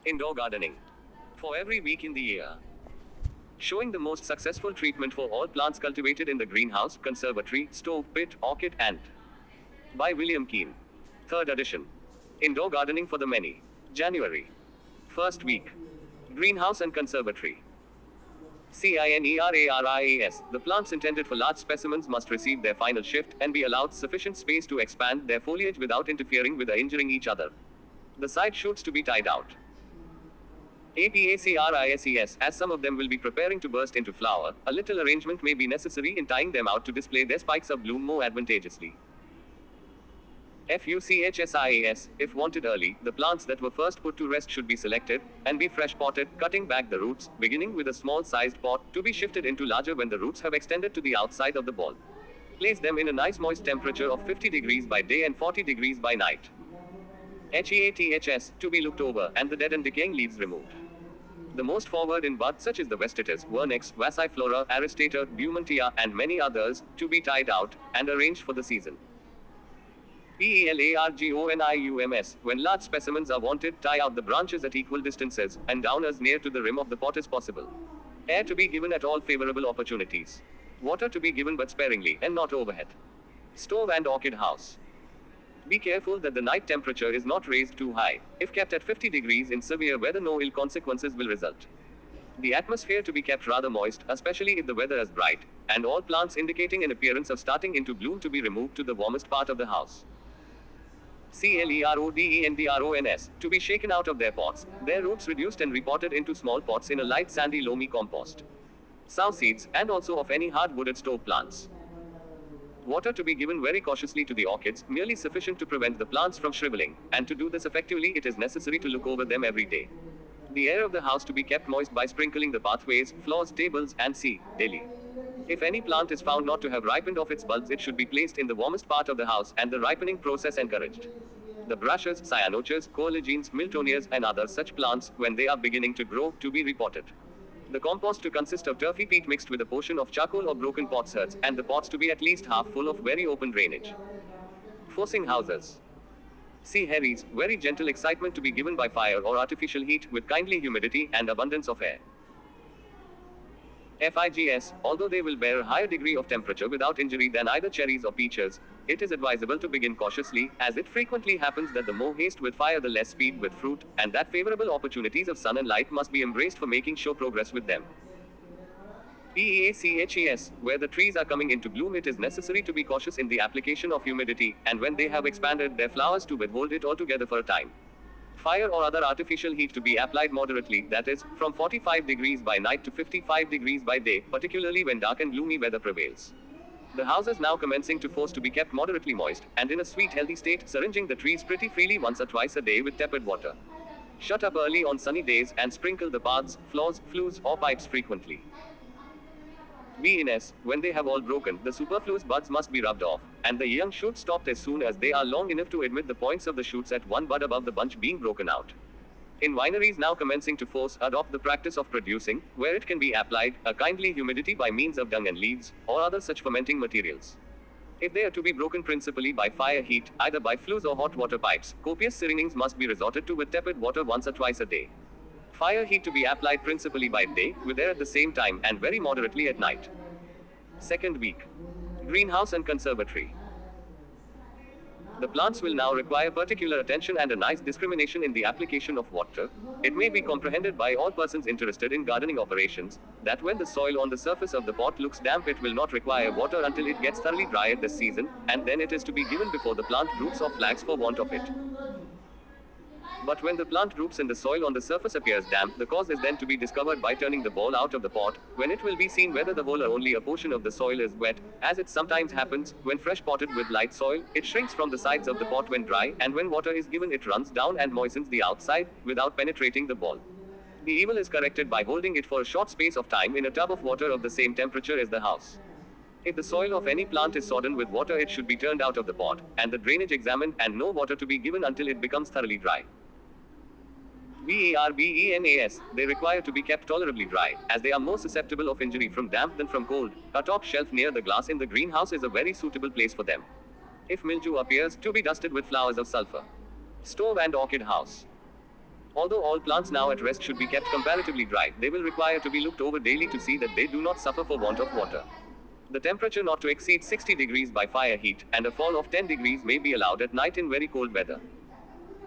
Indoor gardening. For every week in the year. Showing the most successful treatment for all plants cultivated in the greenhouse, conservatory, stove, pit, orchid, and. By William Keane. Third edition. Indoor gardening for the many. January. First week. Greenhouse and conservatory. CINERARIAS. The plants intended for large specimens must receive their final shift and be allowed sufficient space to expand their foliage without interfering with or injuring each other. The side shoots to be tied out. APACRISES, as some of them will be preparing to burst into flower, a little arrangement may be necessary in tying them out to display their spikes of bloom more advantageously. FUCHSIAS, if wanted early, the plants that were first put to rest should be selected, and be fresh potted, cutting back the roots, beginning with a small sized pot, to be shifted into larger when the roots have extended to the outside of the ball. Place them in a nice moist temperature of 50 degrees by day and 40 degrees by night. HEATHS, to be looked over, and the dead and decaying leaves removed. The most forward in bud, such as the Vestitus, Vernix, Vassiflora, Aristator, Bumantia, and many others, to be tied out, and arranged for the season. PELARGONIUMS, when large specimens are wanted, tie out the branches at equal distances, and down as near to the rim of the pot as possible. Air to be given at all favorable opportunities. Water to be given but sparingly, and not overhead. Stove and orchid house. Be careful that the night temperature is not raised too high. If kept at 50 degrees in severe weather, no ill consequences will result. The atmosphere to be kept rather moist, especially if the weather is bright, and all plants indicating an appearance of starting into bloom to be removed to the warmest part of the house. CLERODENDRONS, to be shaken out of their pots, their roots reduced and repotted into small pots in a light sandy loamy compost. Sow seeds, and also of any hard-wooded stove plants. Water to be given very cautiously to the orchids, merely sufficient to prevent the plants from shriveling, and to do this effectively it is necessary to look over them every day. The air of the house to be kept moist by sprinkling the pathways, floors, tables, and daily. If any plant is found not to have ripened off its buds, it should be placed in the warmest part of the house, and the ripening process encouraged. The brushes, cyanochers, coleogenes, miltonias, and other such plants, when they are beginning to grow, to be repotted. The compost to consist of turfy peat mixed with a portion of charcoal or broken potsherds, and the pots to be at least half full of very open drainage. Forcing houses. See Harry's, very gentle excitement to be given by fire or artificial heat, with kindly humidity and abundance of air. FIGS, although they will bear a higher degree of temperature without injury than either cherries or peaches, it is advisable to begin cautiously, as it frequently happens that the more haste with fire the less speed with fruit, and that favorable opportunities of sun and light must be embraced for making sure progress with them. PEACHES, where the trees are coming into bloom, it is necessary to be cautious in the application of humidity, and when they have expanded their flowers to withhold it altogether for a time. Fire or other artificial heat to be applied moderately, that is, from 45 degrees by night to 55 degrees by day, particularly when dark and gloomy weather prevails. The houses now commencing to force to be kept moderately moist, and in a sweet healthy state, syringing the trees pretty freely once or twice a day with tepid water. Shut up early on sunny days, and sprinkle the paths, floors, flues, or pipes frequently. VNS, when they have all broken, the superfluous buds must be rubbed off, and the young shoots stopped as soon as they are long enough to admit the points of the shoots at one bud above the bunch being broken out. In wineries now commencing to force, adopt the practice of producing, where it can be applied, a kindly humidity by means of dung and leaves, or other such fermenting materials. If they are to be broken principally by fire heat, either by flues or hot water pipes, copious syringings must be resorted to with tepid water once or twice a day. Fire heat to be applied principally by day, with air at the same time, and very moderately at night. Second week. Greenhouse and conservatory. The plants will now require particular attention and a nice discrimination in the application of water. It may be comprehended by all persons interested in gardening operations, that when the soil on the surface of the pot looks damp, it will not require water until it gets thoroughly dry at this season, and then it is to be given before the plant droops or flags for want of it. But when the plant droops and the soil on the surface appears damp, the cause is then to be discovered by turning the ball out of the pot, when it will be seen whether the whole or only a portion of the soil is wet, as it sometimes happens, when fresh potted with light soil, it shrinks from the sides of the pot when dry, and when water is given it runs down and moistens the outside, without penetrating the ball. The evil is corrected by holding it for a short space of time in a tub of water of the same temperature as the house. If the soil of any plant is sodden with water, it should be turned out of the pot, and the drainage examined, and no water to be given until it becomes thoroughly dry. VARBENAS, they require to be kept tolerably dry, as they are more susceptible of injury from damp than from cold. A top shelf near the glass in the greenhouse is a very suitable place for them. If mildew appears, to be dusted with flowers of sulfur. Stove and orchid house. Although all plants now at rest should be kept comparatively dry, they will require to be looked over daily to see that they do not suffer for want of water. The temperature not to exceed 60 degrees by fire heat, and a fall of 10 degrees may be allowed at night in very cold weather.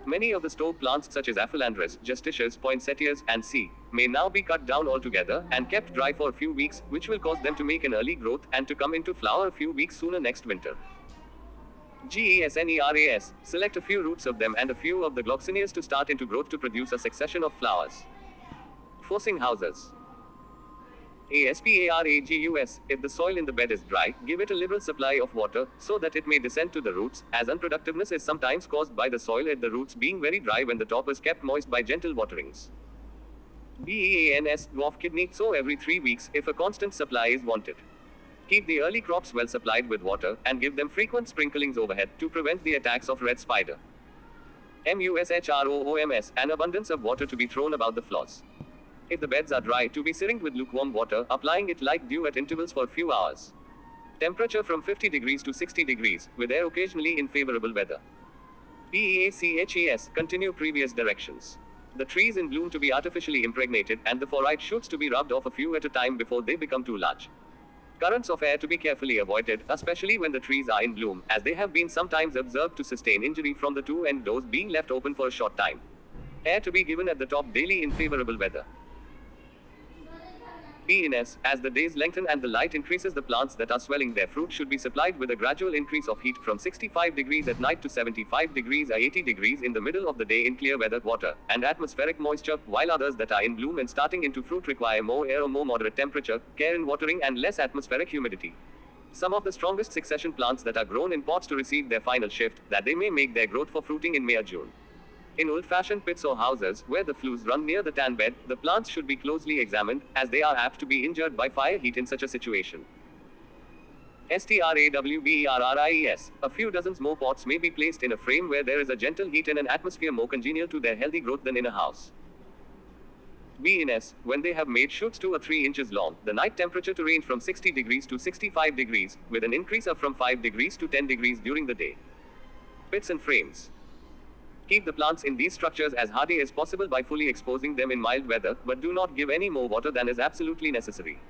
Many of the stove plants such as Aphelandrus, Justitias, poinsettias, and C. may now be cut down altogether and kept dry for a few weeks, which will cause them to make an early growth and to come into flower a few weeks sooner next winter. GESNERAS, select a few roots of them and a few of the gloxinias to start into growth to produce a succession of flowers. Forcing houses. ASPARAGUS, if the soil in the bed is dry, give it a liberal supply of water, so that it may descend to the roots, as unproductiveness is sometimes caused by the soil at the roots being very dry when the top is kept moist by gentle waterings. BEANS, dwarf kidney, sow every 3 weeks, if a constant supply is wanted. Keep the early crops well supplied with water, and give them frequent sprinklings overhead, to prevent the attacks of red spider. MUSHROOMS, an abundance of water to be thrown about the floors. If the beds are dry, to be syringed with lukewarm water, applying it like dew at intervals for a few hours. Temperature from 50 degrees to 60 degrees, with air occasionally in favorable weather. PEACHES, continue previous directions. The trees in bloom to be artificially impregnated, and the forite shoots to be rubbed off a few at a time before they become too large. Currents of air to be carefully avoided, especially when the trees are in bloom, as they have been sometimes observed to sustain injury from the two end doors being left open for a short time. Air to be given at the top daily in favorable weather. PNS, as the days lengthen and the light increases, the plants that are swelling their fruit should be supplied with a gradual increase of heat from 65 degrees at night to 75 degrees or 80 degrees in the middle of the day in clear weather, water, and atmospheric moisture, while others that are in bloom and starting into fruit require more air or more moderate temperature, care in watering, and less atmospheric humidity. Some of the strongest succession plants that are grown in pots to receive their final shift, that they may make their growth for fruiting in May or June. In old-fashioned pits or houses, where the flues run near the tan bed, the plants should be closely examined, as they are apt to be injured by fire heat in such a situation. STRAWBERRIES, a few dozens more pots may be placed in a frame where there is a gentle heat and an atmosphere more congenial to their healthy growth than in a house. BNS, when they have made shoots 2 or 3 inches long, the night temperature to range from 60 degrees to 65 degrees, with an increase of from 5 degrees to 10 degrees during the day. Pits and frames. Keep the plants in these structures as hardy as possible by fully exposing them in mild weather, but do not give any more water than is absolutely necessary.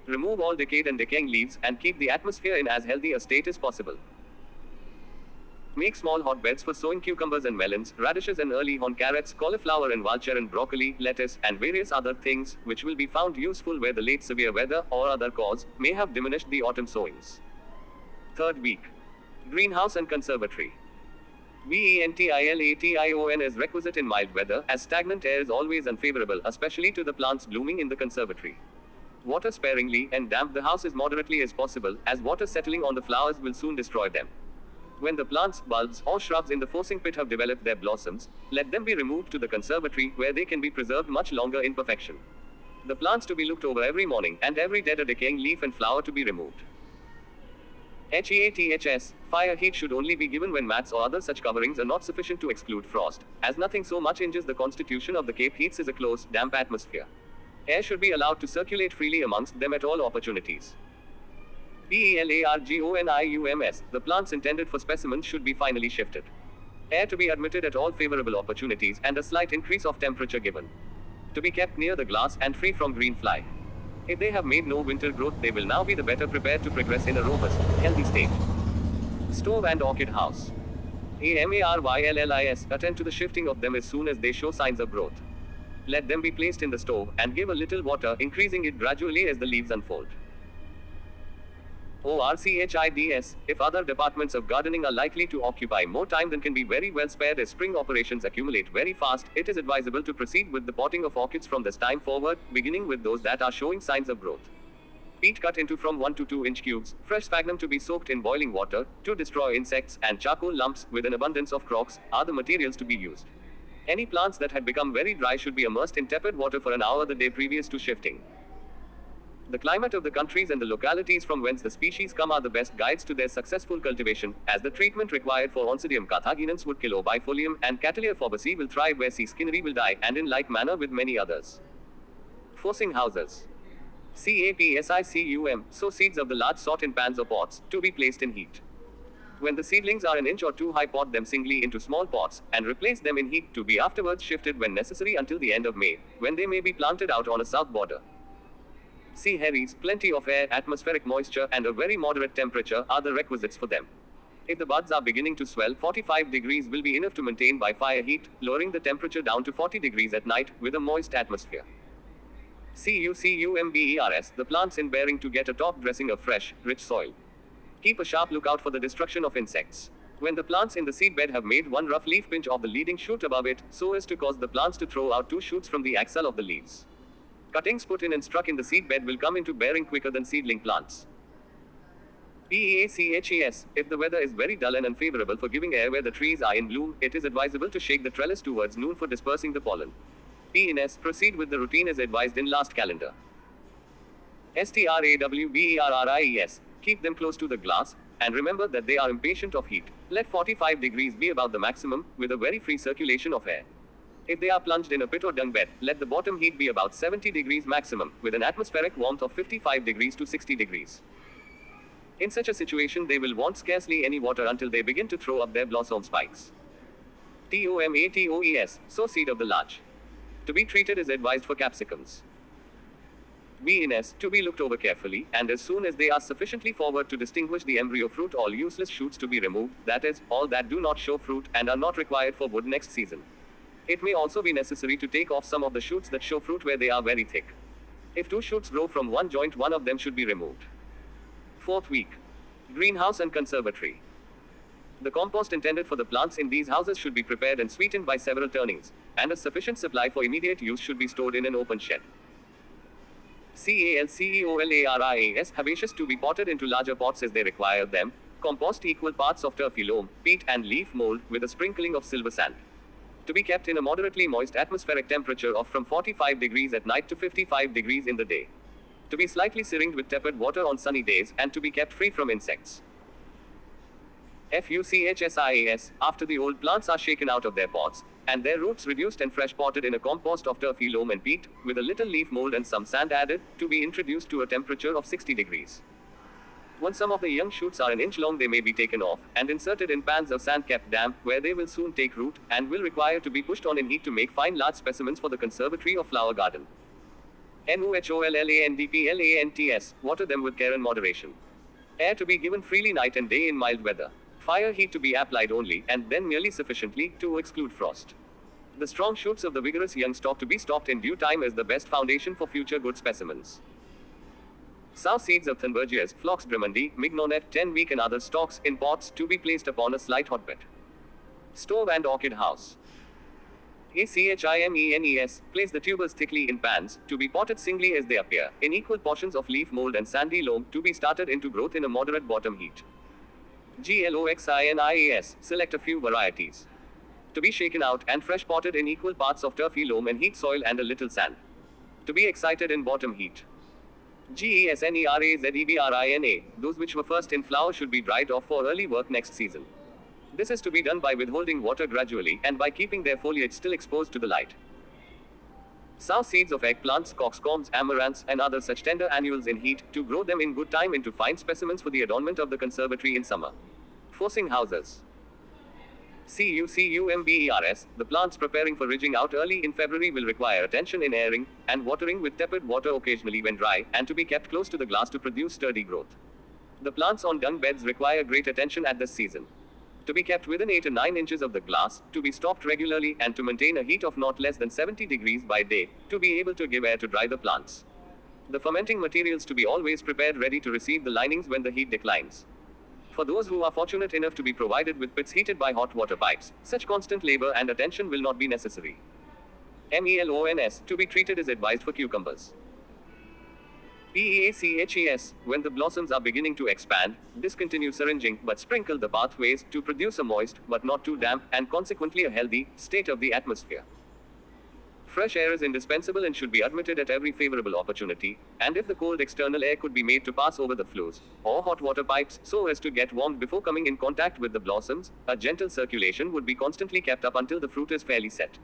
Remove all decayed and decaying leaves, and keep the atmosphere in as healthy a state as possible. Make small hotbeds for sowing cucumbers and melons, radishes and early horn carrots, cauliflower and vulture and broccoli, lettuce, and various other things, which will be found useful where the late severe weather, or other cause, may have diminished the autumn sowings. Third week. Greenhouse and conservatory. VENTILATION is requisite in mild weather, as stagnant air is always unfavorable, especially to the plants blooming in the conservatory. Water sparingly, and damp the house as moderately as possible, as water settling on the flowers will soon destroy them. When the plants, bulbs, or shrubs in the forcing pit have developed their blossoms, let them be removed to the conservatory, where they can be preserved much longer in perfection. The plants to be looked over every morning, and every dead or decaying leaf and flower to be removed. HEATHS, fire heat should only be given when mats or other such coverings are not sufficient to exclude frost, as nothing so much injures the constitution of the Cape heats as a close, damp atmosphere. Air should be allowed to circulate freely amongst them at all opportunities. PELARGONIUMS, the plants intended for specimens should be finally shifted. Air to be admitted at all favorable opportunities, and a slight increase of temperature given. To be kept near the glass and free from green fly. If they have made no winter growth, they will now be the better prepared to progress in a robust, healthy state. Stove and orchid house. AMARYLLIS, attend to the shifting of them as soon as they show signs of growth. Let them be placed in the stove, and give a little water, increasing it gradually as the leaves unfold. ORCHIDS, if other departments of gardening are likely to occupy more time than can be very well spared as spring operations accumulate very fast, it is advisable to proceed with the potting of orchids from this time forward, beginning with those that are showing signs of growth. Peat cut into from 1 to 2 inch cubes, fresh sphagnum to be soaked in boiling water, to destroy insects, and charcoal lumps, with an abundance of crocks, are the materials to be used. Any plants that had become very dry should be immersed in tepid water for an hour the day previous to shifting. The climate of the countries and the localities from whence the species come are the best guides to their successful cultivation, as the treatment required for Oncidium carthaginense would kill bifolium, and Cattleya forbacea will thrive where C. skinneri will die, and in like manner with many others. Forcing houses. CAPSICUM, sow seeds of the large sort in pans or pots, to be placed in heat. When the seedlings are an inch or two high, pot them singly into small pots and replace them in heat, to be afterwards shifted when necessary until the end of May, when they may be planted out on a south border. Sea berries, plenty of air, atmospheric moisture, and a very moderate temperature are the requisites for them. If the buds are beginning to swell, 45 degrees will be enough to maintain by fire heat, lowering the temperature down to 40 degrees at night with a moist atmosphere. CUMBERS, the plants in bearing to get a top dressing of fresh, rich soil. Keep a sharp lookout for the destruction of insects. When the plants in the seedbed have made one rough leaf pinch off the leading shoot above it, so as to cause the plants to throw out two shoots from the axil of the leaves. Cuttings put in and struck in the seedbed will come into bearing quicker than seedling plants. PEACHES, if the weather is very dull and unfavorable for giving air where the trees are in bloom, it is advisable to shake the trellis towards noon for dispersing the pollen. PNS, proceed with the routine as advised in last calendar. STRAWBERRIES, keep them close to the glass, and remember that they are impatient of heat. Let 45 degrees be about the maximum, with a very free circulation of air. If they are plunged in a pit or dung bed, let the bottom heat be about 70 degrees maximum, with an atmospheric warmth of 55 degrees to 60 degrees. In such a situation, they will want scarcely any water until they begin to throw up their blossom spikes. TOMATOES, sow seed of the larch. To be treated as advised for capsicums. VNS, to be looked over carefully, and as soon as they are sufficiently forward to distinguish the embryo fruit, all useless shoots to be removed, that is, all that do not show fruit and are not required for wood next season. It may also be necessary to take off some of the shoots that show fruit where they are very thick. If two shoots grow from one joint, one of them should be removed. Fourth week. Greenhouse and conservatory. The compost intended for the plants in these houses should be prepared and sweetened by several turnings, and a sufficient supply for immediate use should be stored in an open shed. CALCEOLARIAS, herbaceous to be potted into larger pots as they require them. Compost equal parts of turfy loam, peat, and leaf mold, with a sprinkling of silver sand. To be kept in a moderately moist atmospheric temperature of from 45 degrees at night to 55 degrees in the day. To be slightly syringed with tepid water on sunny days, and to be kept free from insects. FUCHSIAS, after the old plants are shaken out of their pots, and their roots reduced and fresh potted in a compost of turfy loam and peat, with a little leaf mold and some sand added, to be introduced to a temperature of 60 degrees. Once some of the young shoots are an inch long, they may be taken off, and inserted in pans of sand kept damp, where they will soon take root, and will require to be pushed on in heat to make fine large specimens for the conservatory or flower garden. NUHOLLANDPLANTS, water them with care and moderation. Air to be given freely night and day in mild weather. Fire heat to be applied only, and then merely sufficiently, to exclude frost. The strong shoots of the vigorous young stalk to be stocked in due time as the best foundation for future good specimens. Sow seeds of Thunbergias, Phlox Drummondi, Mignonet, 10-week and other stalks, in pots, to be placed upon a slight hotbed. Stove and orchid house. ACHIMENES, place the tubers thickly in pans, to be potted singly as they appear, in equal portions of leaf mold and sandy loam, to be started into growth in a moderate bottom heat. GLOXINIAS, select a few varieties. To be shaken out, and fresh potted in equal parts of turfy loam and heat soil and a little sand. To be excited in bottom heat. GESNERAZEBRINA, those which were first in flower should be dried off for early work next season. This is to be done by withholding water gradually, and by keeping their foliage still exposed to the light. Sow seeds of eggplants, coxcombs, amaranths, and other such tender annuals in heat, to grow them in good time into fine specimens for the adornment of the conservatory in summer. Forcing houses. CUMBERS, the plants preparing for ridging out early in February will require attention in airing, and watering with tepid water occasionally when dry, and to be kept close to the glass to produce sturdy growth. The plants on dung beds require great attention at this season. To be kept within 8 to 9 inches of the glass, to be stopped regularly, and to maintain a heat of not less than 70 degrees by day, to be able to give air to dry the plants. The fermenting materials to be always prepared ready to receive the linings when the heat declines. For those who are fortunate enough to be provided with pits heated by hot water pipes, such constant labor and attention will not be necessary. MELONS, to be treated as advised for cucumbers. PEACHES, when the blossoms are beginning to expand, discontinue syringing, but sprinkle the pathways, to produce a moist, but not too damp, and consequently a healthy, state of the atmosphere. Fresh air is indispensable and should be admitted at every favorable opportunity, and if the cold external air could be made to pass over the flues, or hot water pipes, so as to get warmed before coming in contact with the blossoms, a gentle circulation would be constantly kept up until the fruit is fairly set.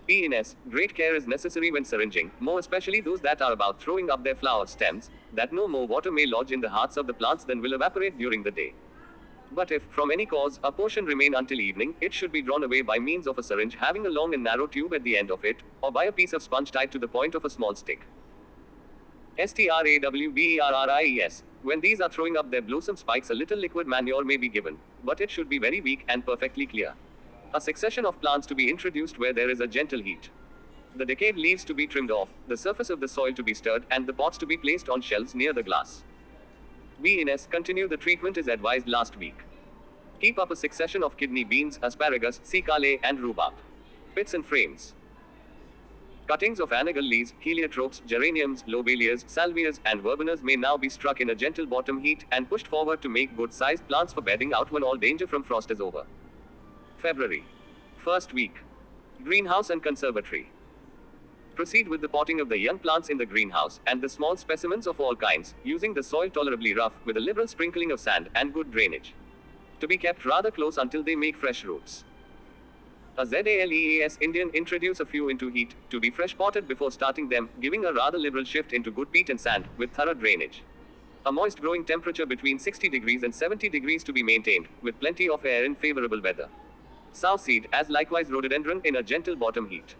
PNS, great care is necessary when syringing, more especially those that are about throwing up their flower stems, that no more water may lodge in the hearts of the plants than will evaporate during the day. But if, from any cause, a portion remain until evening, it should be drawn away by means of a syringe having a long and narrow tube at the end of it, or by a piece of sponge tied to the point of a small stick. STRAWBERRIES. When these are throwing up their blossom spikes, a little liquid manure may be given, but it should be very weak and perfectly clear. A succession of plants to be introduced where there is a gentle heat. The decayed leaves to be trimmed off, the surface of the soil to be stirred, and the pots to be placed on shelves near the glass. BNS. Continue the treatment is advised last week. Keep up a succession of kidney beans, asparagus, cicale, and rhubarb. Pits and frames. Cuttings of anagal leaves, heliotropes, geraniums, lobelias, salvias, and verbenas may now be struck in a gentle bottom heat and pushed forward to make good-sized plants for bedding out when all danger from frost is over. February. First week. Greenhouse and conservatory. Proceed with the potting of the young plants in the greenhouse and the small specimens of all kinds, using the soil tolerably rough with a liberal sprinkling of sand and good drainage. To be kept rather close until they make fresh roots. Azaleas Indian introduce a few into heat, to be fresh potted before starting them, giving a rather liberal shift into good peat and sand, with thorough drainage. A moist growing temperature between 60 degrees and 70 degrees to be maintained, with plenty of air in favorable weather. Sow seed, as likewise rhododendron in a gentle bottom heat.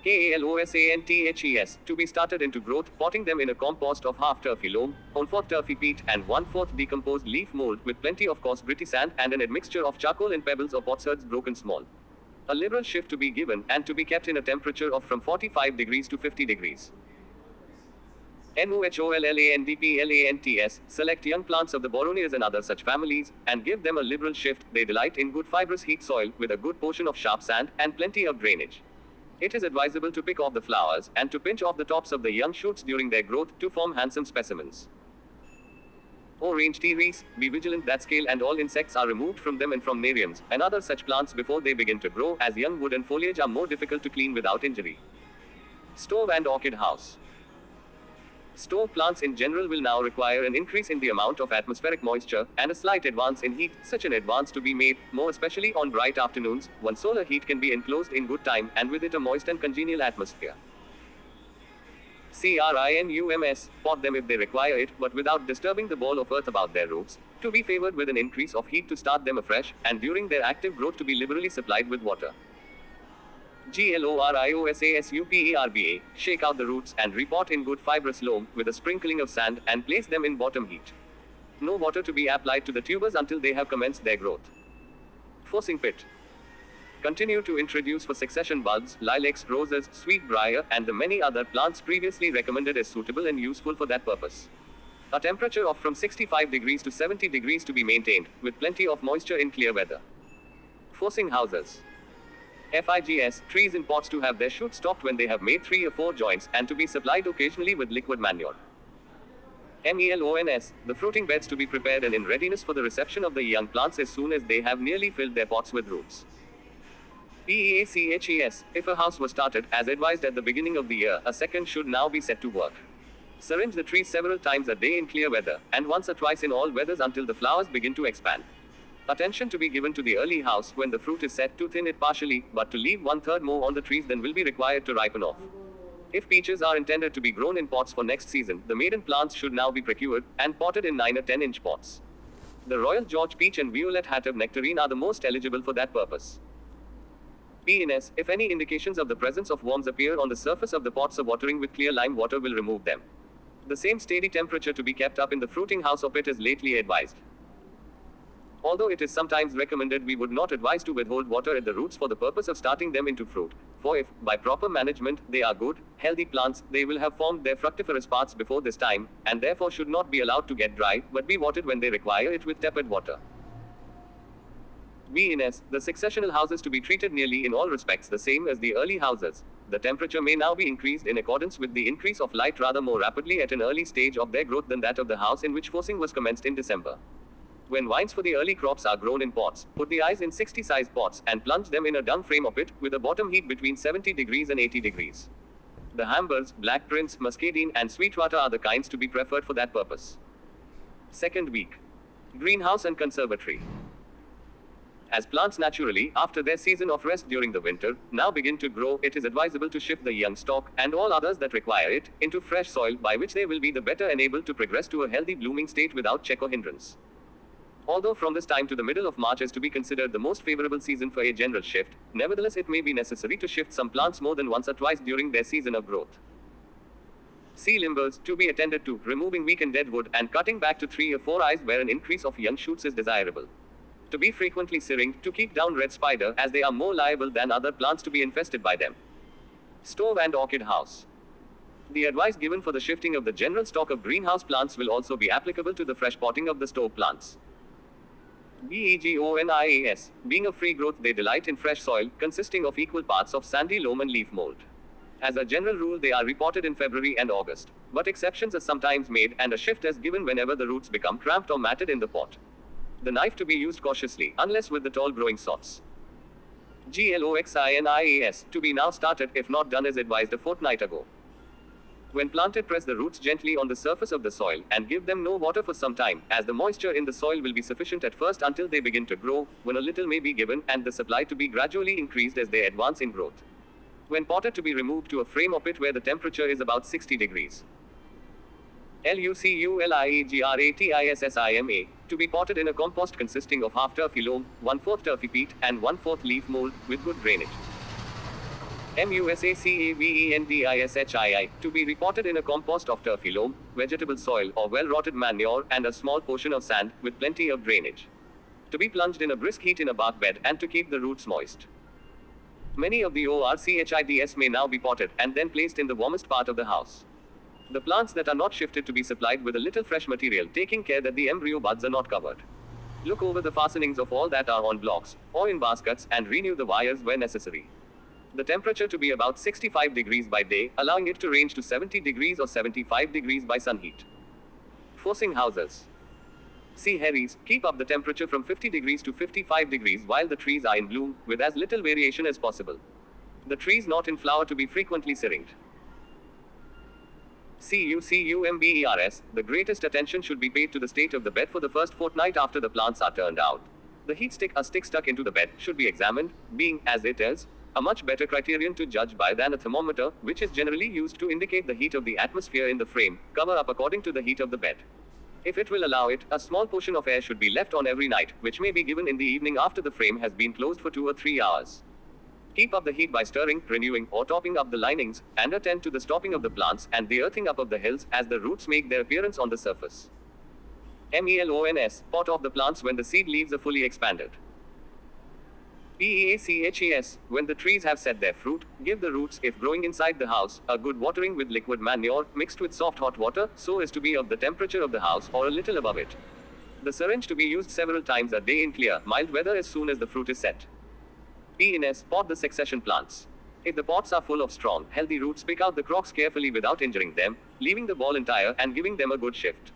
KALOSANTHES, to be started into growth, potting them in a compost of half turfy loam, 1/4 turfy peat, and 1/4 decomposed leaf mold, with plenty of coarse gritty sand and an admixture of charcoal in pebbles or potsherds broken small. A liberal shift to be given, and to be kept in a temperature of from 45 degrees to 50 degrees. NUHOLLANDPLANTS, select young plants of the Boronias and other such families, and give them a liberal shift. They delight in good fibrous heat soil, with a good portion of sharp sand, and plenty of drainage. It is advisable to pick off the flowers, and to pinch off the tops of the young shoots during their growth, to form handsome specimens. Orange tea wreaths, be vigilant that scale and all insects are removed from them and from neriums, and other such plants before they begin to grow, as young wood and foliage are more difficult to clean without injury. Stove and orchid house. Stove plants in general will now require an increase in the amount of atmospheric moisture, and a slight advance in heat, such an advance to be made, more especially on bright afternoons, when solar heat can be enclosed in good time, and with it a moist and congenial atmosphere. CRINUMS, pot them if they require it, but without disturbing the ball of earth about their roots, to be favored with an increase of heat to start them afresh, and during their active growth to be liberally supplied with water. GLORIOSASUPERBA, shake out the roots and repot in good fibrous loam, with a sprinkling of sand, and place them in bottom heat. No water to be applied to the tubers until they have commenced their growth. Forcing pit. Continue to introduce for succession buds, lilacs, roses, sweetbriar, and the many other plants previously recommended as suitable and useful for that purpose. A temperature of from 65 degrees to 70 degrees to be maintained, with plenty of moisture in clear weather. Forcing houses. FIGS, trees in pots to have their shoots stopped when they have made 3 or 4 joints, and to be supplied occasionally with liquid manure. MELONS, the fruiting beds to be prepared and in readiness for the reception of the young plants as soon as they have nearly filled their pots with roots. PEACHES, if a house was started, as advised at the beginning of the year, a second should now be set to work. Syringe the trees several times a day in clear weather, and once or twice in all weathers until the flowers begin to expand. Attention to be given to the early house when the fruit is set, to thin it partially, but to leave 1/3 more on the trees than will be required to ripen off. If peaches are intended to be grown in pots for next season, the maiden plants should now be procured, and potted in 9 or 10-inch pots. The Royal George peach and Violet Hattab nectarine are the most eligible for that purpose. PNS, if any indications of the presence of worms appear on the surface of the pots, a watering with clear lime water will remove them. The same steady temperature to be kept up in the fruiting house or pit is lately advised. Although it is sometimes recommended, we would not advise to withhold water at the roots for the purpose of starting them into fruit. For if, by proper management, they are good, healthy plants, they will have formed their fructiferous parts before this time, and therefore should not be allowed to get dry, but be watered when they require it with tepid water. VNS, the successional houses to be treated nearly in all respects the same as the early houses. The temperature may now be increased in accordance with the increase of light rather more rapidly at an early stage of their growth than that of the house in which forcing was commenced in December. When vines for the early crops are grown in pots, put the eyes in 60-size pots, and plunge them in a dung frame or pit, with a bottom heat between 70 degrees and 80 degrees. The Hambers, Black Prince, Muscadine, and Sweetwater are the kinds to be preferred for that purpose. Second week. Greenhouse and conservatory. As plants naturally, after their season of rest during the winter, now begin to grow, it is advisable to shift the young stalk, and all others that require it, into fresh soil, by which they will be the better enabled to progress to a healthy blooming state without check or hindrance. Although from this time to the middle of March is to be considered the most favorable season for a general shift, nevertheless it may be necessary to shift some plants more than once or twice during their season of growth. C. Limbers, to be attended to, removing weak and dead wood, and cutting back to 3 or 4 eyes where an increase of young shoots is desirable. To be frequently searing, to keep down red spider, as they are more liable than other plants to be infested by them. Stove and orchid house. The advice given for the shifting of the general stock of greenhouse plants will also be applicable to the fresh potting of the stove plants. BEGONIAS. Being of free growth, they delight in fresh soil, consisting of equal parts of sandy loam and leaf mold. As a general rule, they are repotted in February and August, but exceptions are sometimes made, and a shift is given whenever the roots become cramped or matted in the pot. The knife to be used cautiously, unless with the tall growing sorts. GLOXINIAS. To be now started, if not done as advised a fortnight ago. When planted, press the roots gently on the surface of the soil, and give them no water for some time, as the moisture in the soil will be sufficient at first until they begin to grow, when a little may be given, and the supply to be gradually increased as they advance in growth. When potted, to be removed to a frame or pit where the temperature is about 60 degrees. LUCULIAGRATISSIMA. To be potted in a compost consisting of half turfy loam, 1/4 turfy peat, and 1/4 leaf mold, with good drainage. MUSACAVENDISHII. To be repotted in a compost of turfy loam, vegetable soil, or well-rotted manure, and a small portion of sand, with plenty of drainage. To be plunged in a brisk heat in a bark bed, and to keep the roots moist. Many of the ORCHIDS may now be potted, and then placed in the warmest part of the house. The plants that are not shifted to be supplied with a little fresh material, taking care that the embryo buds are not covered. Look over the fastenings of all that are on blocks, or in baskets, and renew the wires where necessary. The temperature to be about 65 degrees by day, allowing it to range to 70 degrees or 75 degrees by sun heat. Forcing houses. C. Harries, keep up the temperature from 50 degrees to 55 degrees while the trees are in bloom, with as little variation as possible. The trees not in flower to be frequently syringed. CUCUMBERS, the greatest attention should be paid to the state of the bed for the first fortnight after the plants are turned out. The heat stick, a stick stuck into the bed, should be examined, being, as it is, a much better criterion to judge by than a thermometer, which is generally used to indicate the heat of the atmosphere in the frame, cover up according to the heat of the bed. If it will allow it, a small portion of air should be left on every night, which may be given in the evening after the frame has been closed for 2 or 3 hours. Keep up the heat by stirring, renewing, or topping up the linings, and attend to the stopping of the plants and the earthing up of the hills as the roots make their appearance on the surface. MELONS, pot off the plants when the seed leaves are fully expanded. PEACHES, when the trees have set their fruit, give the roots, if growing inside the house, a good watering with liquid manure, mixed with soft hot water, so as to be of the temperature of the house, or a little above it. The syringe to be used several times a day in clear, mild weather as soon as the fruit is set. PNS, pot the succession plants. If the pots are full of strong, healthy roots, pick out the crocks carefully without injuring them, leaving the ball entire, and giving them a good shift.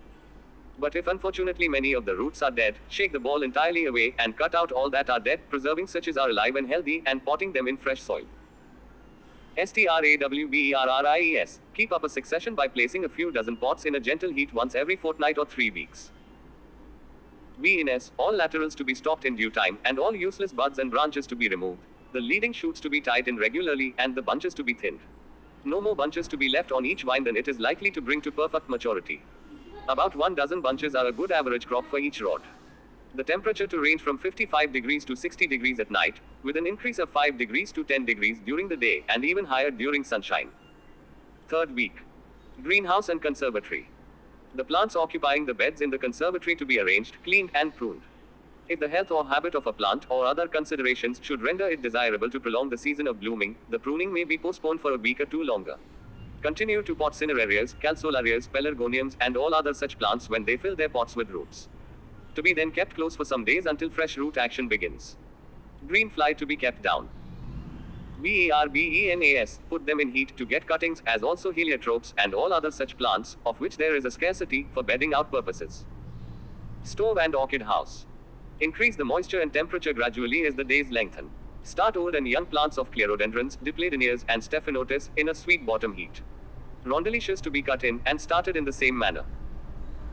But if unfortunately many of the roots are dead, shake the ball entirely away, and cut out all that are dead, preserving such as are alive and healthy, and potting them in fresh soil. STRAWBERRIES, keep up a succession by placing a few dozen pots in a gentle heat once every fortnight or 3 weeks. VNS, all laterals to be stopped in due time, and all useless buds and branches to be removed, the leading shoots to be tied in regularly, and the bunches to be thinned. No more bunches to be left on each vine than it is likely to bring to perfect maturity. About 1 dozen bunches are a good average crop for each rod. The temperature to range from 55 degrees to 60 degrees at night, with an increase of 5 degrees to 10 degrees during the day, and even higher during sunshine. Third week. Greenhouse and conservatory. The plants occupying the beds in the conservatory to be arranged, cleaned, and pruned. If the health or habit of a plant or other considerations should render it desirable to prolong the season of blooming, the pruning may be postponed for a week or 2 longer. Continue to pot cinerarias, calceolarias, pelargoniums, and all other such plants when they fill their pots with roots. To be then kept close for some days until fresh root action begins. Green fly to be kept down. BERBENAS, put them in heat to get cuttings, as also heliotropes, and all other such plants, of which there is a scarcity, for bedding out purposes. Stove and orchid house. Increase the moisture and temperature gradually as the days lengthen. Start old and young plants of clerodendrons, dipladenias, and stephanotis in a sweet bottom heat. Rondolicious to be cut in and started in the same manner.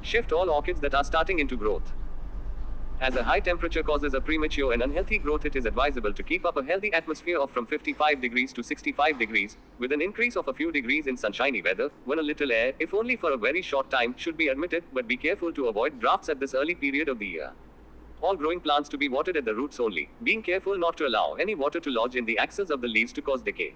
Shift all orchids that are starting into growth. As a high temperature causes a premature and unhealthy growth, it is advisable to keep up a healthy atmosphere of from 55 degrees to 65 degrees, with an increase of a few degrees in sunshiny weather, when a little air, if only for a very short time, should be admitted, but be careful to avoid drafts at this early period of the year. All growing plants to be watered at the roots only, being careful not to allow any water to lodge in the axils of the leaves to cause decay.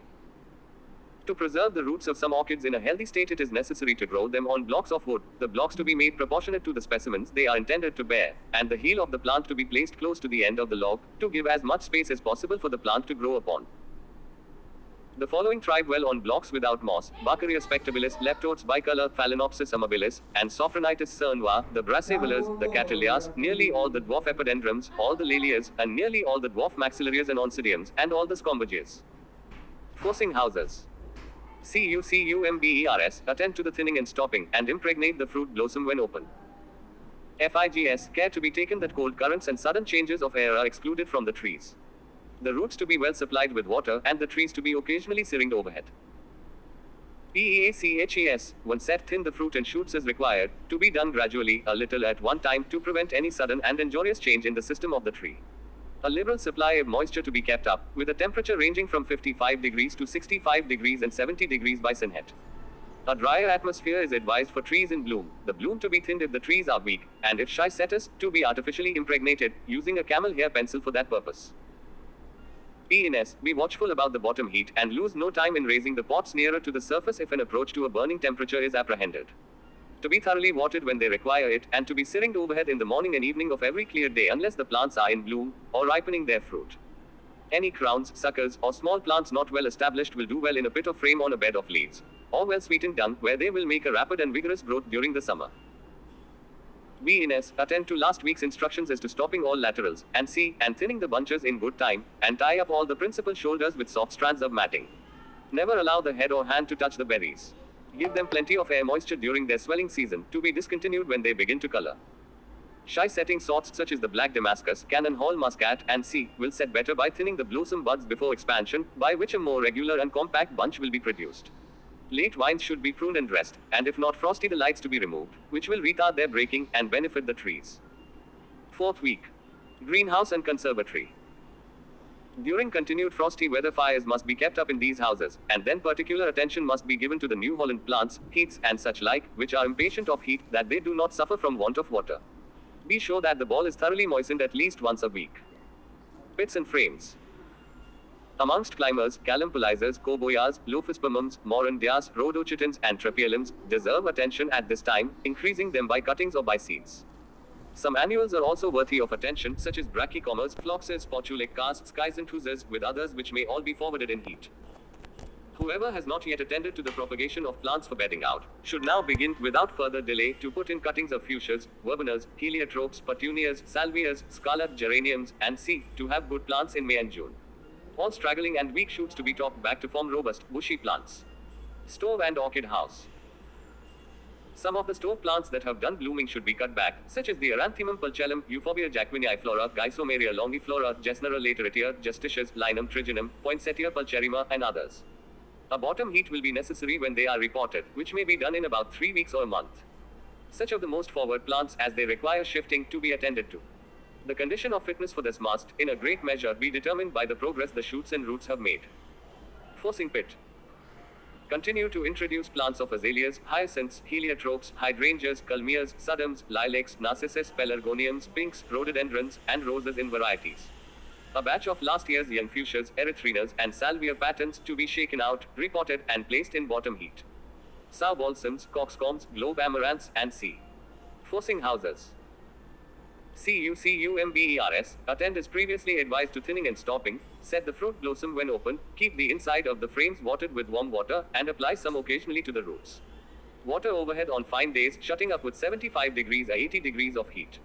To preserve the roots of some orchids in a healthy state, it is necessary to grow them on blocks of wood, the blocks to be made proportionate to the specimens they are intended to bear, and the heel of the plant to be placed close to the end of the log, to give as much space as possible for the plant to grow upon. The following thrive well on blocks without moss: Barkeria spectabilis, Leptotes bicolor, Phalaenopsis amabilis, and Sophronitis cernua, the Brassivillas, the Cattleyas, nearly all the dwarf epidendrums, all the Lalias, and nearly all the dwarf maxillarias and oncidiums, and all the Scombergias. Forcing houses. CUMBERS, attend to the thinning and stopping, and impregnate the fruit blossom when open. FIGS, care to be taken that cold currents and sudden changes of air are excluded from the trees. The roots to be well supplied with water, and the trees to be occasionally syringed overhead. PEACHES, when set thin the fruit and shoots as required, to be done gradually, a little at one time, to prevent any sudden and injurious change in the system of the tree. A liberal supply of moisture to be kept up, with a temperature ranging from 55 degrees to 65 degrees and 70 degrees by Fahrenheit. A drier atmosphere is advised for trees in bloom, the bloom to be thinned if the trees are weak, and if shy setters, to be artificially impregnated, using a camel hair pencil for that purpose. PNS, be watchful about the bottom heat, and lose no time in raising the pots nearer to the surface if an approach to a burning temperature is apprehended. To be thoroughly watered when they require it, and to be syringed overhead in the morning and evening of every clear day unless the plants are in bloom, or ripening their fruit. Any crowns, suckers, or small plants not well established will do well in a pit of frame on a bed of leaves, or well sweetened dung, where they will make a rapid and vigorous growth during the summer. BNS, attend to last week's instructions as to stopping all laterals, and thinning the bunches in good time, and tie up all the principal shoulders with soft strands of matting. Never allow the head or hand to touch the berries. Give them plenty of air moisture during their swelling season, to be discontinued when they begin to color. Shy setting sorts such as the Black Damascus, Cannon Hall Muscat, and will set better by thinning the blossom buds before expansion, by which a more regular and compact bunch will be produced. Late vines should be pruned and dressed, and if not frosty, the lights to be removed, which will retard their breaking and benefit the trees. Fourth week. Greenhouse and conservatory. During continued frosty weather, fires must be kept up in these houses, and then particular attention must be given to the New Holland plants, heaths, and such like, which are impatient of heat, that they do not suffer from want of water. Be sure that the ball is thoroughly moistened at least once a week. Pits and frames. Amongst climbers, calympolizers, coboyas, lophispermums, morandias, rhodochitins, and trepielums deserve attention at this time, increasing them by cuttings or by seeds. Some annuals are also worthy of attention, such as brachycomas, phloxes, potulicas, schizanthusas, with others which may all be forwarded in heat. Whoever has not yet attended to the propagation of plants for bedding out, should now begin, without further delay, to put in cuttings of fuchsias, verbenas, heliotropes, petunias, salvias, scarlet geraniums, and to have good plants in May and June. All straggling and weak shoots to be topped back to form robust, bushy plants. Stove and orchid house. Some of the stove plants that have done blooming should be cut back, such as the Eranthemum pulchellum, Euphorbia jacquiniflora, Gysomeria longiflora, Gesnera lateritia, Justitias, Linum triginum, Poinsettia pulcherrima, and others. A bottom heat will be necessary when they are repotted, which may be done in about 3 weeks or a month. Such of the most forward plants as they require shifting to be attended to. The condition of fitness for this must, in a great measure, be determined by the progress the shoots and roots have made. Forcing pit. Continue to introduce plants of azaleas, hyacinths, heliotropes, hydrangeas, culmias, sudums, lilacs, narcissus, pelargoniums, pinks, rhododendrons, and roses in varieties. A batch of last year's young fuchsias, erythrinas, and salvia patents to be shaken out, repotted, and placed in bottom heat. Sow balsams, coxcombs, globe amaranths, and forcing houses. CUMBERS, attend as previously advised to thinning and stopping, set the fruit blossom when open, keep the inside of the frames watered with warm water, and apply some occasionally to the roots. Water overhead on fine days, shutting up with 75 degrees or 80 degrees of heat.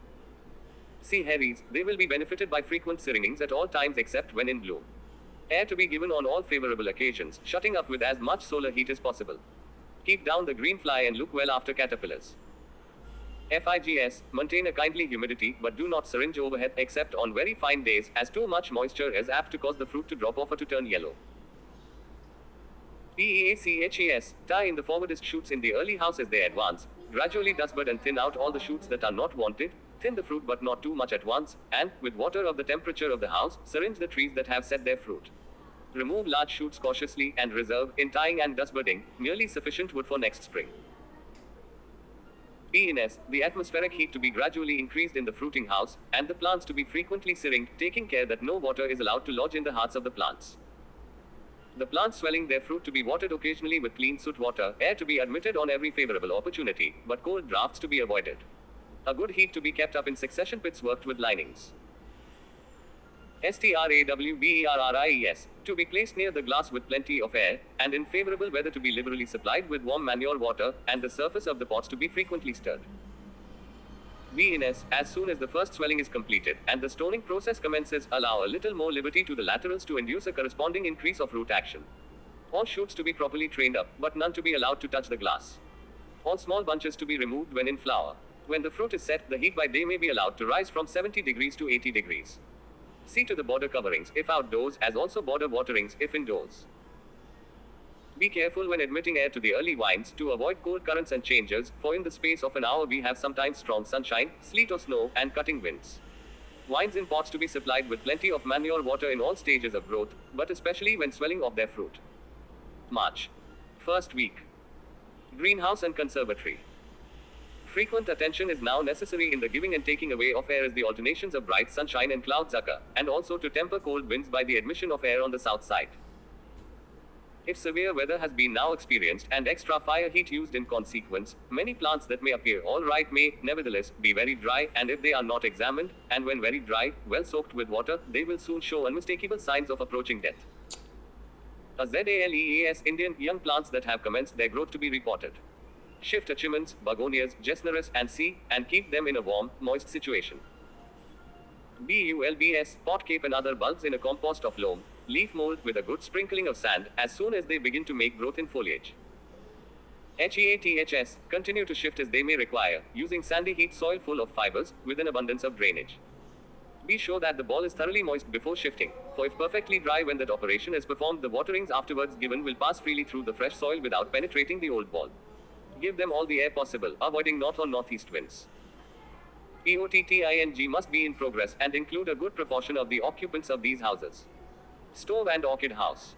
Harries, they will be benefited by frequent syringings at all times except when in bloom. Air to be given on all favorable occasions, shutting up with as much solar heat as possible. Keep down the green fly and look well after caterpillars. FIGS, maintain a kindly humidity, but do not syringe overhead except on very fine days, as too much moisture is apt to cause the fruit to drop off or to turn yellow. PEACHES, tie in the forwardest shoots in the early house as they advance, gradually dustbud and thin out all the shoots that are not wanted, thin the fruit but not too much at once, and, with water of the temperature of the house, syringe the trees that have set their fruit. Remove large shoots cautiously and reserve, in tying and dustbudding, merely sufficient wood for next spring. PNS, the atmospheric heat to be gradually increased in the fruiting house, and the plants to be frequently syringed, taking care that no water is allowed to lodge in the hearts of the plants. The plants swelling their fruit to be watered occasionally with clean soot water, air to be admitted on every favorable opportunity, but cold drafts to be avoided. A good heat to be kept up in succession pits worked with linings. STRAWBERRIES, to be placed near the glass with plenty of air, and in favorable weather to be liberally supplied with warm manure water, and the surface of the pots to be frequently stirred. VNS, as soon as the first swelling is completed, and the stoning process commences, allow a little more liberty to the laterals to induce a corresponding increase of root action. All shoots to be properly trained up, but none to be allowed to touch the glass. All small bunches to be removed when in flower. When the fruit is set, the heat by day may be allowed to rise from 70 degrees to 80 degrees. See to the border coverings if outdoors, as also border waterings if indoors. Be careful when admitting air to the early vines to avoid cold currents and changes, for in the space of an hour we have sometimes strong sunshine, sleet or snow, and cutting winds. Vines in pots to be supplied with plenty of manure water in all stages of growth, but especially when swelling of their fruit. March. First week. Greenhouse and conservatory. Frequent attention is now necessary in the giving and taking away of air as the alternations of bright sunshine and clouds occur, and also to temper cold winds by the admission of air on the south side. If severe weather has been now experienced and extra fire heat used in consequence, many plants that may appear all right may, nevertheless, be very dry, and if they are not examined, and when very dry, well soaked with water, they will soon show unmistakable signs of approaching death. A ZALEAS Indian young plants that have commenced their growth to be reported. Shift achemons, begonias, gesneris, and C, and keep them in a warm, moist situation. BULBS, pot cape and other bulbs in a compost of loam, leaf mold with a good sprinkling of sand, as soon as they begin to make growth in foliage. HEATHS, continue to shift as they may require, using sandy heat soil full of fibers, with an abundance of drainage. Be sure that the ball is thoroughly moist before shifting, for if perfectly dry when that operation is performed, the waterings afterwards given will pass freely through the fresh soil without penetrating the old ball. Give them all the air possible, avoiding north or northeast winds. POTTING must be in progress and include a good proportion of the occupants of these houses. Stove and orchid house.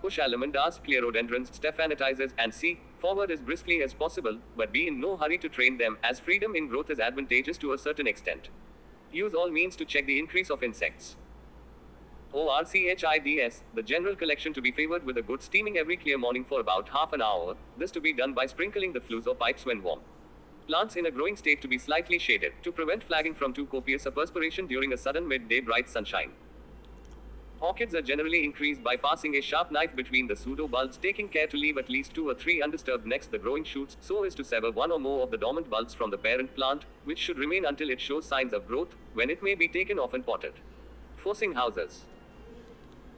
Push almondas, clerodendrons, stephanetizers, and C forward as briskly as possible, but be in no hurry to train them, as freedom in growth is advantageous to a certain extent. Use all means to check the increase of insects. ORCHIDS, the general collection to be favored with a good steaming every clear morning for about half an hour, this to be done by sprinkling the flues or pipes when warm. Plants in a growing state to be slightly shaded, to prevent flagging from too copious a perspiration during a sudden midday bright sunshine. Orchids are generally increased by passing a sharp knife between the pseudo bulbs, taking care to leave at least 2 or 3 undisturbed next the growing shoots, so as to sever one or more of the dormant bulbs from the parent plant, which should remain until it shows signs of growth, when it may be taken off and potted. Forcing houses.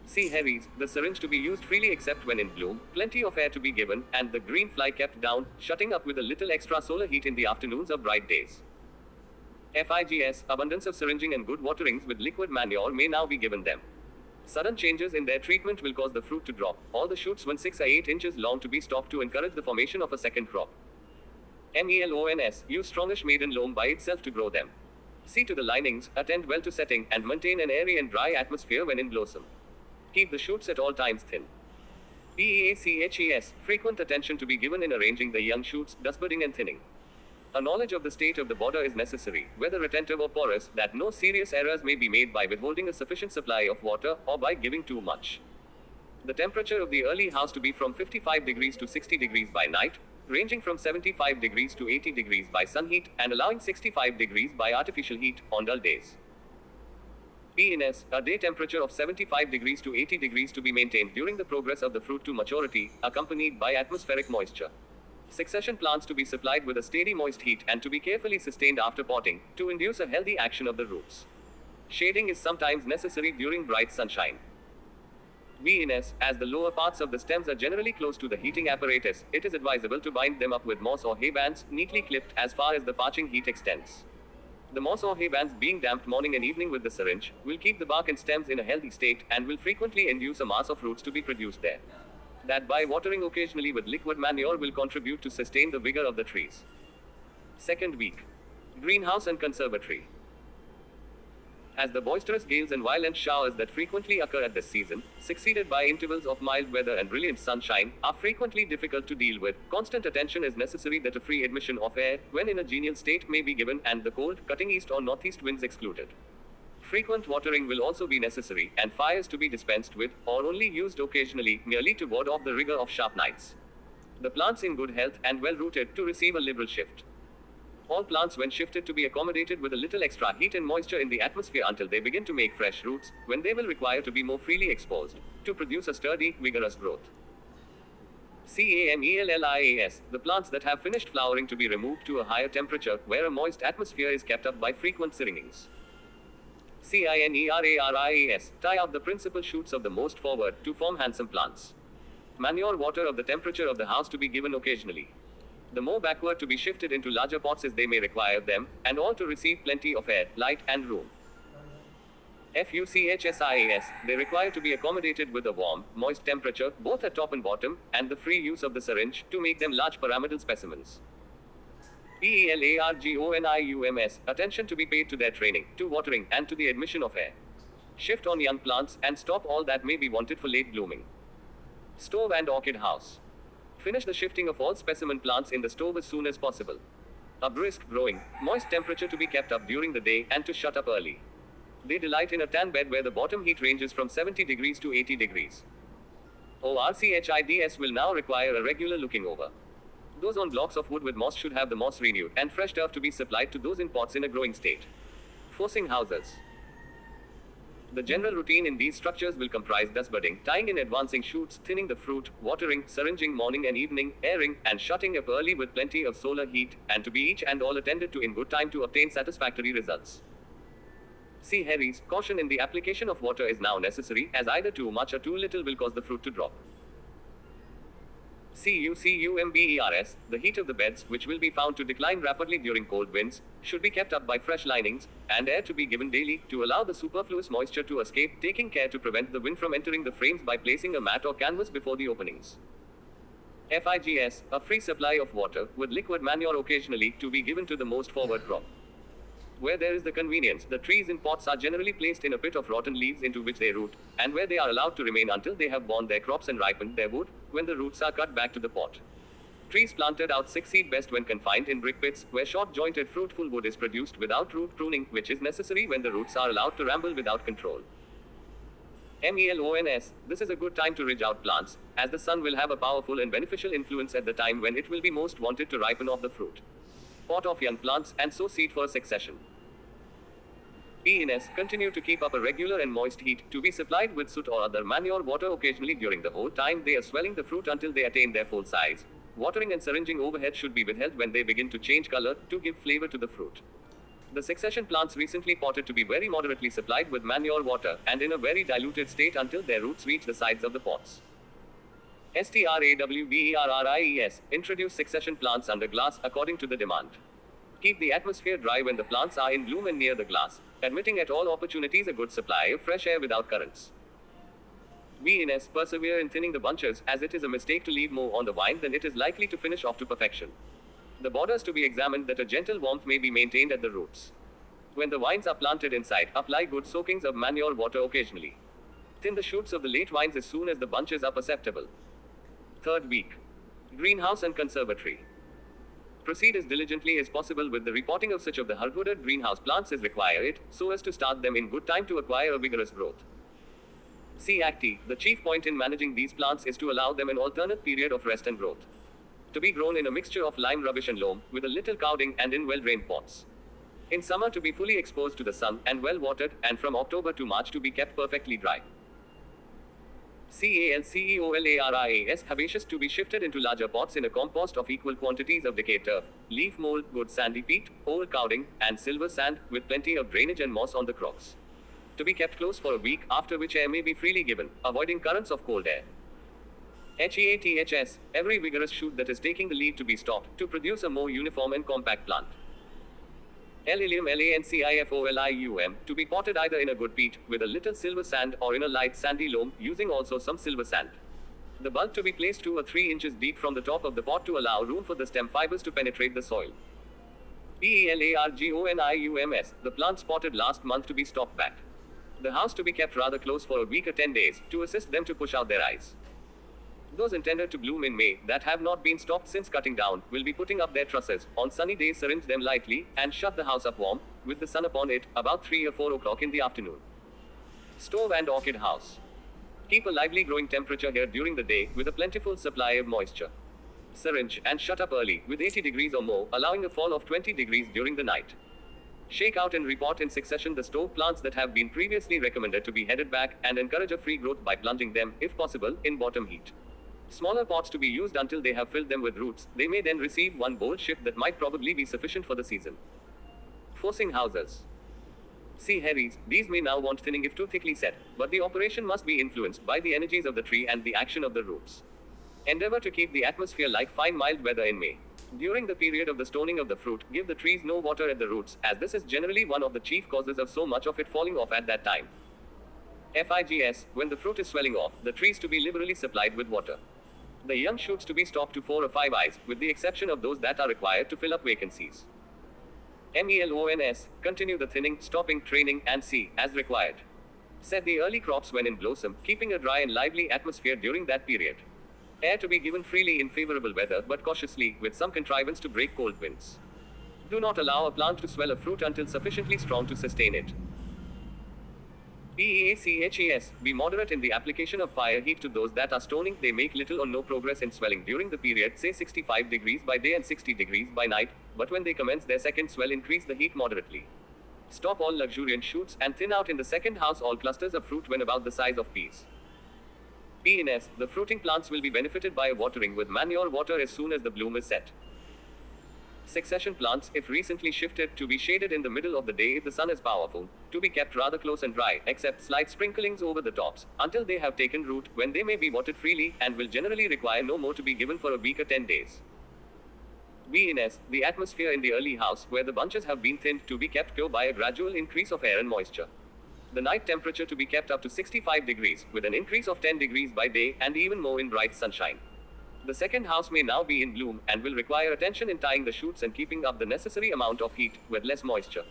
C. Heries, the syringe to be used freely except when in bloom, plenty of air to be given, and the green fly kept down, shutting up with a little extra solar heat in the afternoons of bright days. FIGS, abundance of syringing and good waterings with liquid manure may now be given them. Sudden changes in their treatment will cause the fruit to drop, all the shoots when 6 or 8 inches long to be stopped to encourage the formation of a second crop. MELONS, use strongish maiden loam by itself to grow them. See to the linings, attend well to setting, and maintain an airy and dry atmosphere when in blossom. Keep the shoots at all times thin. PEACHES, frequent attention to be given in arranging the young shoots, dustbudding and thinning. A knowledge of the state of the border is necessary, whether retentive or porous, that no serious errors may be made by withholding a sufficient supply of water, or by giving too much. The temperature of the early house to be from 55 degrees to 60 degrees by night, ranging from 75 degrees to 80 degrees by sun heat, and allowing 65 degrees by artificial heat, on dull days. PNS, a day temperature of 75 degrees to 80 degrees to be maintained during the progress of the fruit to maturity, accompanied by atmospheric moisture. Succession plants to be supplied with a steady moist heat and to be carefully sustained after potting, to induce a healthy action of the roots. Shading is sometimes necessary during bright sunshine. VNS, as the lower parts of the stems are generally close to the heating apparatus, it is advisable to bind them up with moss or hay bands, neatly clipped as far as the parching heat extends. The moss or hay bands being damped morning and evening with the syringe, will keep the bark and stems in a healthy state, and will frequently induce a mass of roots to be produced there. That by watering occasionally with liquid manure will contribute to sustain the vigor of the trees. Second week. Greenhouse and conservatory. as the boisterous gales and violent showers that frequently occur at this season, succeeded by intervals of mild weather and brilliant sunshine, are frequently difficult to deal with. Constant attention is necessary that a free admission of air, when in a genial state, may be given, and the cold, cutting east or northeast winds excluded. Frequent watering will also be necessary, and fires to be dispensed with, or only used occasionally, merely to ward off the rigor of sharp nights. The plants in good health and well rooted to receive a liberal shift. All plants when shifted to be accommodated with a little extra heat and moisture in the atmosphere until they begin to make fresh roots, when they will require to be more freely exposed, to produce a sturdy, vigorous growth. CAMELLIAS, the plants that have finished flowering to be removed to a higher temperature, where a moist atmosphere is kept up by frequent syringings. CINERARIAS, tie out the principal shoots of the most forward, to form handsome plants. Manure water of the temperature of the house to be given occasionally. The more backward to be shifted into larger pots as they may require them, and all to receive plenty of air, light, and room. FUCHSIAS, they require to be accommodated with a warm, moist temperature, both at top and bottom, and the free use of the syringe, to make them large pyramidal specimens. PELARGONIUMS, attention to be paid to their training, to watering, and to the admission of air. Shift on young plants, and stop all that may be wanted for late blooming. Stove and orchid house. Finish the shifting of all specimen plants in the stove as soon as possible. A brisk, growing, moist temperature to be kept up during the day, and to shut up early. They delight in a tan bed where the bottom heat ranges from 70 degrees to 80 degrees. ORCHIDS will now require a regular looking over. Those on blocks of wood with moss should have the moss renewed, and fresh turf to be supplied to those in pots in a growing state. Forcing houses. The general routine in these structures will comprise dust budding, tying in advancing shoots, thinning the fruit, watering, syringing morning and evening, airing, and shutting up early with plenty of solar heat, and to be each and all attended to in good time to obtain satisfactory results. See Harry's, caution in the application of water is now necessary, as either too much or too little will cause the fruit to drop. CUCUMBERS, the heat of the beds, which will be found to decline rapidly during cold winds, should be kept up by fresh linings, and air to be given daily, to allow the superfluous moisture to escape, taking care to prevent the wind from entering the frames by placing a mat or canvas before the openings. FIGS, a free supply of water, with liquid manure occasionally, to be given to the most forward crop. Where there is the convenience, the trees in pots are generally placed in a pit of rotten leaves into which they root, and where they are allowed to remain until they have borne their crops and ripened their wood, when the roots are cut back to the pot. Trees planted out succeed best when confined in brick pits, where short-jointed fruitful wood is produced without root pruning, which is necessary when the roots are allowed to ramble without control. MELONS, this is a good time to ridge out plants, as the sun will have a powerful and beneficial influence at the time when it will be most wanted to ripen off the fruit. Pot off young plants, and sow seed for succession. ENS, continue to keep up a regular and moist heat, to be supplied with soot or other manure water occasionally during the whole time they are swelling the fruit until they attain their full size. Watering and syringing overhead should be withheld when they begin to change color, to give flavor to the fruit. The succession plants recently potted to be very moderately supplied with manure water, and in a very diluted state until their roots reach the sides of the pots. STRAWBERRIES, introduce succession plants under glass, according to the demand. Keep the atmosphere dry when the plants are in bloom and near the glass, admitting at all opportunities a good supply of fresh air without currents. VNS, persevere in thinning the bunches, as it is a mistake to leave more on the vine than it is likely to finish off to perfection. The borders to be examined that a gentle warmth may be maintained at the roots. When the vines are planted inside, apply good soakings of manure water occasionally. Thin the shoots of the late vines as soon as the bunches are perceptible. Third week. Greenhouse and conservatory. Proceed as diligently as possible with the repotting of such of the hardwooded greenhouse plants as require it, so as to start them in good time to acquire a vigorous growth. See Acti, the chief point in managing these plants is to allow them an alternate period of rest and growth. To be grown in a mixture of lime rubbish and loam, with a little cowding and in well-drained pots. In summer to be fully exposed to the sun, and well watered, and from October to March to be kept perfectly dry. CALCEOLARIAS, herbaceous to be shifted into larger pots in a compost of equal quantities of decayed turf, leaf mold, good sandy peat, old cowding, and silver sand, with plenty of drainage and moss on the crocks. To be kept close for a week, after which air may be freely given, avoiding currents of cold air. HEATHS, every vigorous shoot that is taking the lead to be stopped, to produce a more uniform and compact plant. Lilium LANCIFOLIUM, to be potted either in a good peat, with a little silver sand, or in a light sandy loam, using also some silver sand. The bulb to be placed 2 or 3 inches deep from the top of the pot to allow room for the stem fibers to penetrate the soil. PELARGONIUMS, the plant spotted last month to be stocked back. The house to be kept rather close for a week or 10 days, to assist them to push out their eyes. Those intended to bloom in May, that have not been stocked since cutting down, will be putting up their trusses. On sunny days syringe them lightly, and shut the house up warm, with the sun upon it, about 3 or 4 o'clock in the afternoon. Stove and orchid house. Keep a lively growing temperature here during the day, with a plentiful supply of moisture. Syringe, and shut up early, with 80 degrees or more, allowing a fall of 20 degrees during the night. Shake out and repot in succession the stove plants that have been previously recommended to be headed back, and encourage a free growth by plunging them, if possible, in bottom heat. Smaller pots to be used until they have filled them with roots. They may then receive one bold shift that might probably be sufficient for the season. Forcing houses. See Harry's, these may now want thinning if too thickly set, but the operation must be influenced by the energies of the tree and the action of the roots. Endeavor to keep the atmosphere like fine mild weather in May. During the period of the stoning of the fruit, give the trees no water at the roots, as this is generally one of the chief causes of so much of it falling off at that time. FIGS, when the fruit is swelling off, the trees to be liberally supplied with water. The young shoots to be stopped to 4 or 5 eyes, with the exception of those that are required to fill up vacancies. MELONS, continue the thinning, stopping, training, and C, as required. Set the early crops when in blossom, keeping a dry and lively atmosphere during that period. Air to be given freely in favorable weather, but cautiously, with some contrivance to break cold winds. Do not allow a plant to swell a fruit until sufficiently strong to sustain it. PEACHES, be moderate in the application of fire heat to those that are stoning. They make little or no progress in swelling during the period, say 65 degrees by day and 60 degrees by night, but when they commence their second swell, increase the heat moderately. Stop all luxuriant shoots, and thin out in the second house all clusters of fruit when about the size of peas. PNS, the fruiting plants will be benefited by a watering with manure water as soon as the bloom is set. Succession plants, if recently shifted, to be shaded in the middle of the day if the sun is powerful, to be kept rather close and dry, except slight sprinklings over the tops, until they have taken root, when they may be watered freely, and will generally require no more to be given for a week or 10 days. BNS, the atmosphere in the early house, where the bunches have been thinned, to be kept pure by a gradual increase of air and moisture. The night temperature to be kept up to 65 degrees, with an increase of 10 degrees by day, and even more in bright sunshine. The second house may now be in bloom, and will require attention in tying the shoots and keeping up the necessary amount of heat, with less moisture.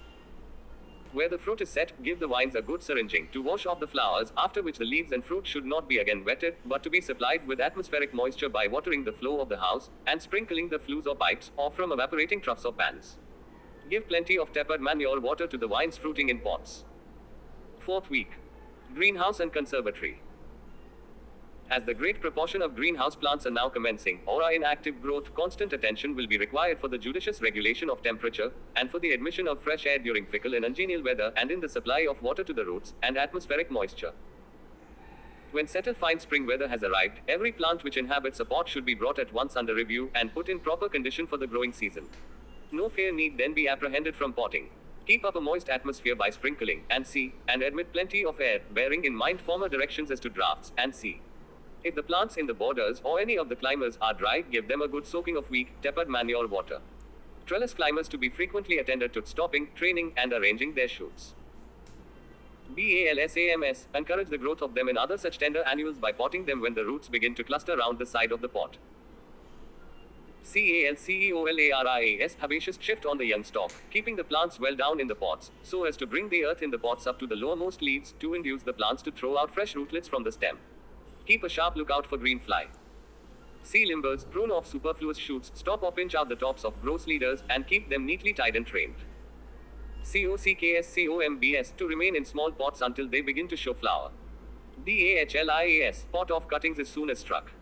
Where the fruit is set, give the vines a good syringing, to wash off the flowers, after which the leaves and fruit should not be again wetted, but to be supplied with atmospheric moisture by watering the flow of the house, and sprinkling the flues or pipes, or from evaporating troughs or pans. Give plenty of tepid manure water to the vines fruiting in pots. Fourth week. Greenhouse and conservatory. As the great proportion of greenhouse plants are now commencing, or are in active growth, constant attention will be required for the judicious regulation of temperature, and for the admission of fresh air during fickle and ungenial weather, and in the supply of water to the roots, and atmospheric moisture. When settled fine spring weather has arrived, every plant which inhabits a pot should be brought at once under review, and put in proper condition for the growing season. No fear need then be apprehended from potting. Keep up a moist atmosphere by sprinkling, and see, and admit plenty of air, bearing in mind former directions as to drafts, and see. If the plants in the borders, or any of the climbers, are dry, give them a good soaking of weak, tepid manure water. Trellis climbers to be frequently attended to stopping, training, and arranging their shoots. BALSAMS, encourage the growth of them in other such tender annuals by potting them when the roots begin to cluster round the side of the pot. CALCEOLARIAS, herbaceous shift on the young stalk, keeping the plants well down in the pots, so as to bring the earth in the pots up to the lowermost leaves, to induce the plants to throw out fresh rootlets from the stem. Keep a sharp lookout for green fly. See limbers, prune off superfluous shoots, stop or pinch out the tops of gross leaders, and keep them neatly tied and trained. COCKSCOMBS, to remain in small pots until they begin to show flower. DAHLIAS, pot off cuttings as soon as struck.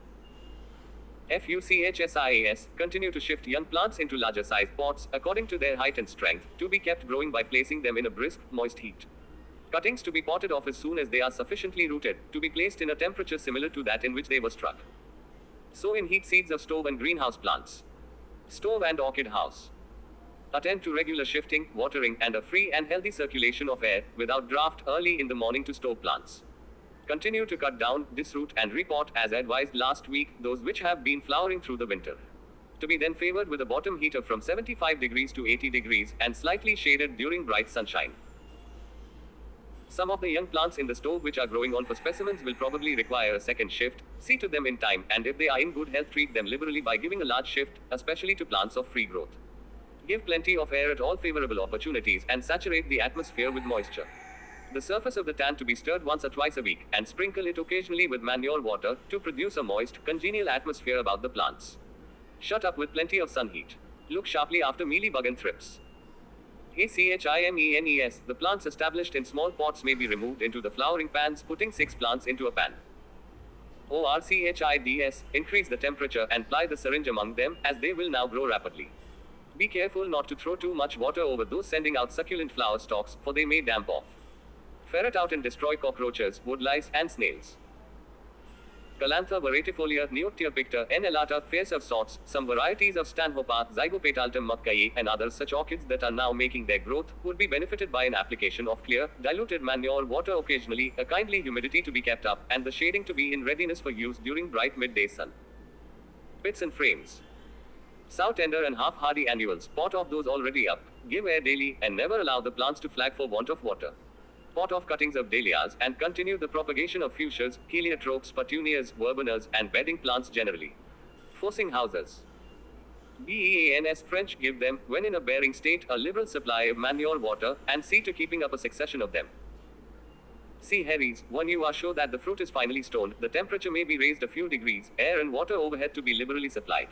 FUCHSIAS, continue to shift young plants into larger sized pots, according to their height and strength, to be kept growing by placing them in a brisk, moist heat. Cuttings to be potted off as soon as they are sufficiently rooted, to be placed in a temperature similar to that in which they were struck. Sow in heat seeds of stove and greenhouse plants. Stove and orchid house. Attend to regular shifting, watering, and a free and healthy circulation of air, without draft, early in the morning to stove plants. Continue to cut down, disroot, and repot, as advised last week, those which have been flowering through the winter. To be then favored with a bottom heater from 75 degrees to 80 degrees, and slightly shaded during bright sunshine. Some of the young plants in the stove which are growing on for specimens will probably require a second shift. See to them in time, and if they are in good health, treat them liberally by giving a large shift, especially to plants of free growth. Give plenty of air at all favorable opportunities and saturate the atmosphere with moisture. The surface of the tan to be stirred once or twice a week and sprinkle it occasionally with manure water to produce a moist, congenial atmosphere about the plants. Shut up with plenty of sun heat. Look sharply after mealybug and thrips. ACHIMENES. The plants established in small pots may be removed into the flowering pans, putting 6 plants into a pan. ORCHIDS. Increase the temperature and ply the syringe among them, as they will now grow rapidly. Be careful not to throw too much water over those sending out succulent flower stalks, for they may damp off. Ferret out and destroy cockroaches, woodlice, and snails. Calantha varietyfolia, Neottia picta, N. elata, fierce of sorts, some varieties of Stanhopa, Zygopetaltum mackayi, and others such orchids that are now making their growth, would be benefited by an application of clear, diluted manure water occasionally, a kindly humidity to be kept up, and the shading to be in readiness for use during bright midday sun. Pits and frames. Sow tender and half-hardy annuals, pot off those already up, give air daily, and never allow the plants to flag for want of water. Pot off cuttings of dahlias, and continue the propagation of fuchsias, heliotropes, petunias, verbenas, and bedding plants generally. Forcing houses. BEANS French. Give them, when in a bearing state, a liberal supply of manure water, and see to keeping up a succession of them. See Harry's. When you are sure that the fruit is finally stoned, the temperature may be raised a few degrees, air and water overhead to be liberally supplied.